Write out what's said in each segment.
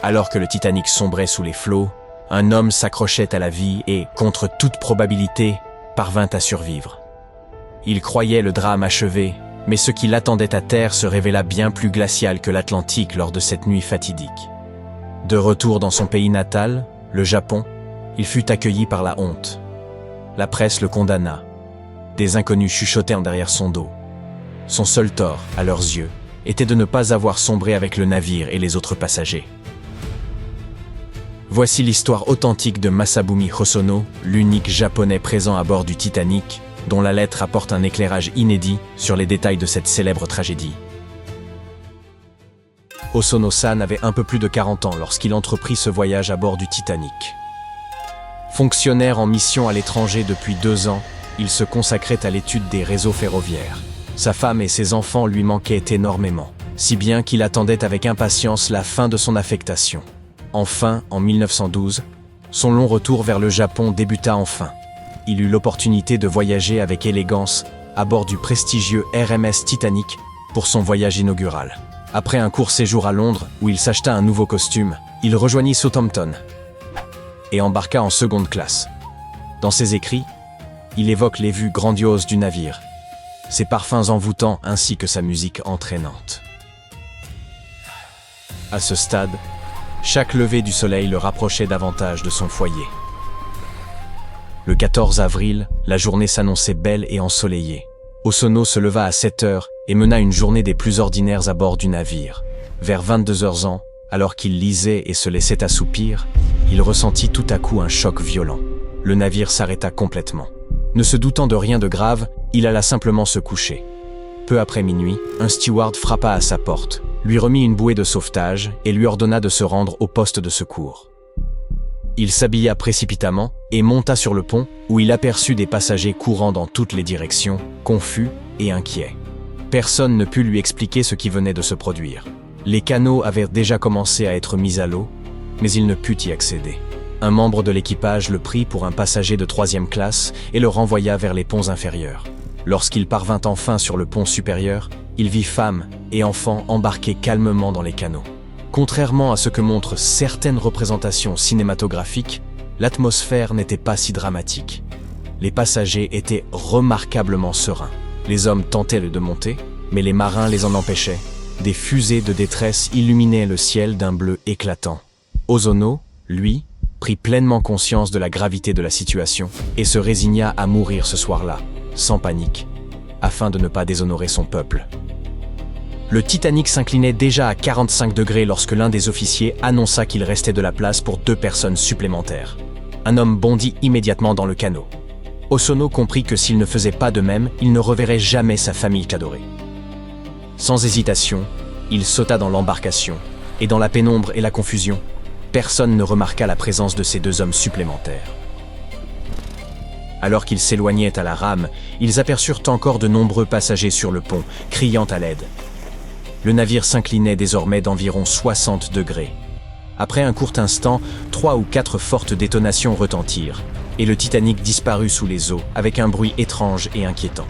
Alors que le Titanic sombrait sous les flots, un homme s'accrochait à la vie et, contre toute probabilité, parvint à survivre. Il croyait le drame achevé, mais ce qui l'attendait à terre se révéla bien plus glacial que l'Atlantique lors de cette nuit fatidique. De retour dans son pays natal, le Japon, il fut accueilli par la honte. La presse le condamna. Des inconnus chuchotèrent derrière son dos. Son seul tort, à leurs yeux, était de ne pas avoir sombré avec le navire et les autres passagers. Voici l'histoire authentique de Masabumi Hosono, l'unique japonais présent à bord du Titanic, dont la lettre apporte un éclairage inédit sur les détails de cette célèbre tragédie. Hosono-san avait un peu plus de 40 ans lorsqu'il entreprit ce voyage à bord du Titanic. Fonctionnaire en mission à l'étranger depuis 2 ans, il se consacrait à l'étude des réseaux ferroviaires. Sa femme et ses enfants lui manquaient énormément, si bien qu'il attendait avec impatience la fin de son affectation. Enfin, en 1912, son long retour vers le Japon débuta enfin. Il eut l'opportunité de voyager avec élégance à bord du prestigieux RMS Titanic pour son voyage inaugural. Après un court séjour à Londres où il s'acheta un nouveau costume, il rejoignit Southampton et embarqua en seconde classe. Dans ses écrits, il évoque les vues grandioses du navire, ses parfums envoûtants ainsi que sa musique entraînante. À ce stade, chaque lever du soleil le rapprochait davantage de son foyer. Le 14 avril, la journée s'annonçait belle et ensoleillée. Hosono se leva à 7 heures et mena une journée des plus ordinaires à bord du navire. Vers 22 heures, alors qu'il lisait et se laissait assoupir, il ressentit tout à coup un choc violent. Le navire s'arrêta complètement. Ne se doutant de rien de grave, il alla simplement se coucher. Peu après minuit, un steward frappa à sa porte, lui remit une bouée de sauvetage et lui ordonna de se rendre au poste de secours. Il s'habilla précipitamment et monta sur le pont où il aperçut des passagers courant dans toutes les directions, confus et inquiets. Personne ne put lui expliquer ce qui venait de se produire. Les canaux avaient déjà commencé à être mis à l'eau, mais il ne put y accéder. Un membre de l'équipage le prit pour un passager de 3e classe et le renvoya vers les ponts inférieurs. Lorsqu'il parvint enfin sur le pont supérieur, il vit femmes et enfants embarqués calmement dans les canaux. Contrairement à ce que montrent certaines représentations cinématographiques, l'atmosphère n'était pas si dramatique. Les passagers étaient remarquablement sereins. Les hommes tentaient de monter, mais les marins les en empêchaient. Des fusées de détresse illuminaient le ciel d'un bleu éclatant. Hosono, lui, prit pleinement conscience de la gravité de la situation et se résigna à mourir ce soir-là, sans panique, afin de ne pas déshonorer son peuple. Le Titanic s'inclinait déjà à 45 degrés lorsque l'un des officiers annonça qu'il restait de la place pour 2 personnes supplémentaires. Un homme bondit immédiatement dans le canot. Hosono comprit que s'il ne faisait pas de même, il ne reverrait jamais sa famille qu'adorée. Sans hésitation, il sauta dans l'embarcation, et dans la pénombre et la confusion, personne ne remarqua la présence de ces 2 hommes supplémentaires. Alors qu'ils s'éloignaient à la rame, ils aperçurent encore de nombreux passagers sur le pont, criant à l'aide. Le navire s'inclinait désormais d'environ 60 degrés. Après un court instant, 3 ou 4 fortes détonations retentirent, et le Titanic disparut sous les eaux avec un bruit étrange et inquiétant.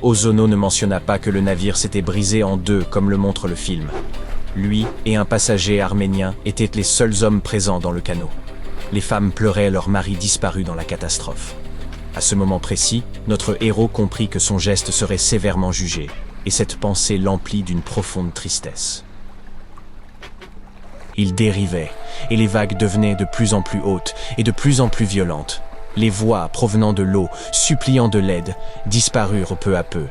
Hosono ne mentionna pas que le navire s'était brisé en 2 comme le montre le film. Lui et un passager arménien étaient les seuls hommes présents dans le canot. Les femmes pleuraient leur mari disparu dans la catastrophe. À ce moment précis, notre héros comprit que son geste serait sévèrement jugé, et cette pensée l'emplit d'une profonde tristesse. Il dérivait, et les vagues devenaient de plus en plus hautes et de plus en plus violentes. Les voix provenant de l'eau, suppliant de l'aide, disparurent peu à peu.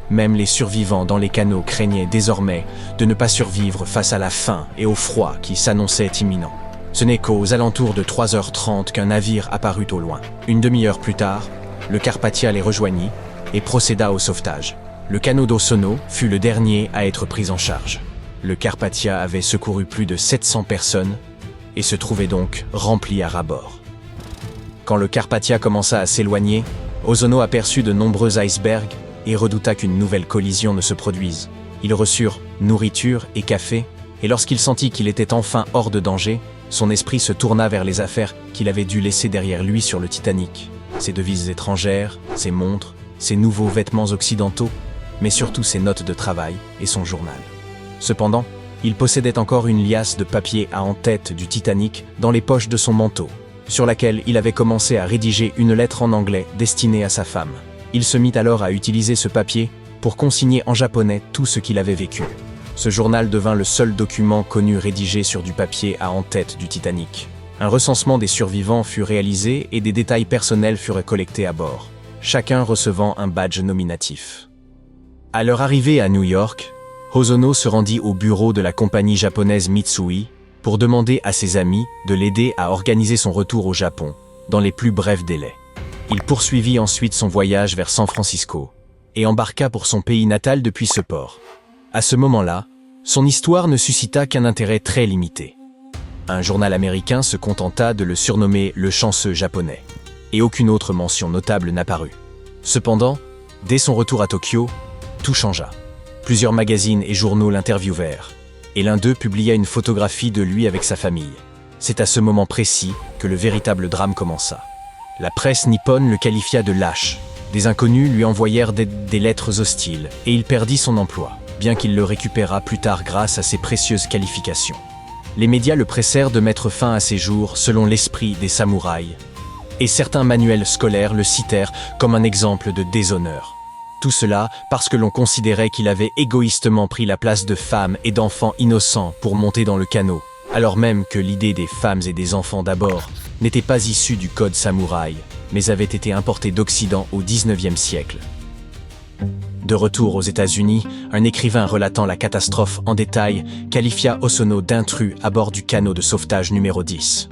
Même les survivants dans les canots craignaient désormais de ne pas survivre face à la faim et au froid qui s'annonçait imminent. Ce n'est qu'aux alentours de 3h30 qu'un navire apparut au loin. Une demi-heure plus tard, le Carpathia les rejoignit et procéda au sauvetage. Le canot d'Hosono fut le dernier à être pris en charge. Le Carpathia avait secouru plus de 700 personnes et se trouvait donc rempli à ras-bord. Quand le Carpathia commença à s'éloigner, Hosono aperçut de nombreux icebergs et redouta qu'une nouvelle collision ne se produise. Ils reçurent nourriture et café, et lorsqu'il sentit qu'il était enfin hors de danger, son esprit se tourna vers les affaires qu'il avait dû laisser derrière lui sur le Titanic. Ses devises étrangères, ses montres, ses nouveaux vêtements occidentaux, mais surtout ses notes de travail et son journal. Cependant, Il possédait encore une liasse de papier à en-tête du Titanic dans les poches de son manteau, sur laquelle il avait commencé à rédiger une lettre en anglais destinée à sa femme. Il se mit alors à utiliser ce papier pour consigner en japonais tout ce qu'il avait vécu. Ce journal devint le seul document connu rédigé sur du papier à en-tête du Titanic. Un recensement des survivants fut réalisé et des détails personnels furent collectés à bord, chacun recevant un badge nominatif. À leur arrivée à New York, Hosono se rendit au bureau de la compagnie japonaise Mitsui pour demander à ses amis de l'aider à organiser son retour au Japon dans les plus brefs délais. Il poursuivit ensuite son voyage vers San Francisco et embarqua pour son pays natal depuis ce port. À ce moment-là, son histoire ne suscita qu'un intérêt très limité. Un journal américain se contenta de le surnommer le chanceux japonais, et aucune autre mention notable n'apparut. Cependant, dès son retour à Tokyo, tout changea. Plusieurs magazines et journaux l'interviewèrent, et l'un d'eux publia une photographie de lui avec sa famille. C'est à ce moment précis que le véritable drame commença. La presse nippone le qualifia de lâche. Des inconnus lui envoyèrent des lettres hostiles, et il perdit son emploi, bien qu'il le récupérât plus tard grâce à ses précieuses qualifications. Les médias le pressèrent de mettre fin à ses jours selon l'esprit des samouraïs, et certains manuels scolaires le citèrent comme un exemple de déshonneur. Tout cela parce que l'on considérait qu'il avait égoïstement pris la place de femmes et d'enfants innocents pour monter dans le canot, alors même que l'idée des femmes et des enfants d'abord n'était pas issue du code samouraï, mais avait été importée d'Occident au XIXe siècle. De retour aux États-Unis, un écrivain relatant la catastrophe en détail qualifia Hosono d'intrus à bord du canot de sauvetage numéro 10.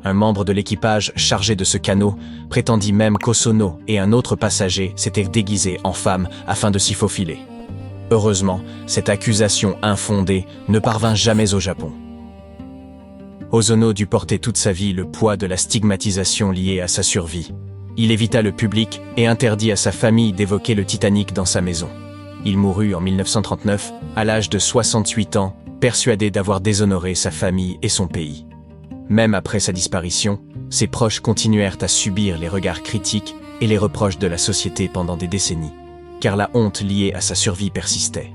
Un membre de l'équipage chargé de ce canot prétendit même qu'Hosono et un autre passager s'étaient déguisés en femmes afin de s'y faufiler. Heureusement, cette accusation infondée ne parvint jamais au Japon. Hosono dut porter toute sa vie le poids de la stigmatisation liée à sa survie. Il évita le public et interdit à sa famille d'évoquer le Titanic dans sa maison. Il mourut en 1939, à l'âge de 68 ans, persuadé d'avoir déshonoré sa famille et son pays. Même après sa disparition, ses proches continuèrent à subir les regards critiques et les reproches de la société pendant des décennies, car la honte liée à sa survie persistait.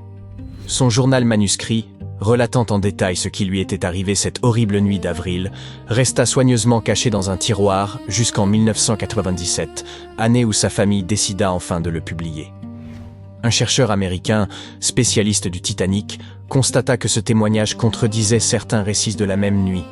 Son journal manuscrit, relatant en détail ce qui lui était arrivé cette horrible nuit d'avril, resta soigneusement caché dans un tiroir jusqu'en 1997, année où sa famille décida enfin de le publier. Un chercheur américain, spécialiste du Titanic, constata que ce témoignage contredisait certains récits de la même nuit.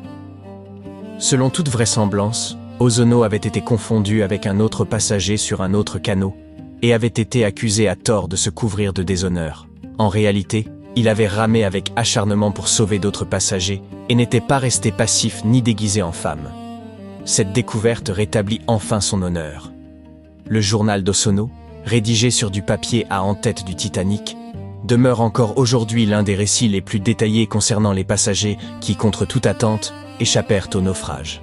Selon toute vraisemblance, Hosono avait été confondu avec un autre passager sur un autre canot et avait été accusé à tort de se couvrir de déshonneur. En réalité, il avait ramé avec acharnement pour sauver d'autres passagers et n'était pas resté passif ni déguisé en femme. Cette découverte rétablit enfin son honneur. Le journal d'Hosono, rédigé sur du papier à en-tête du Titanic, demeure encore aujourd'hui l'un des récits les plus détaillés concernant les passagers qui, contre toute attente, échappèrent au naufrage.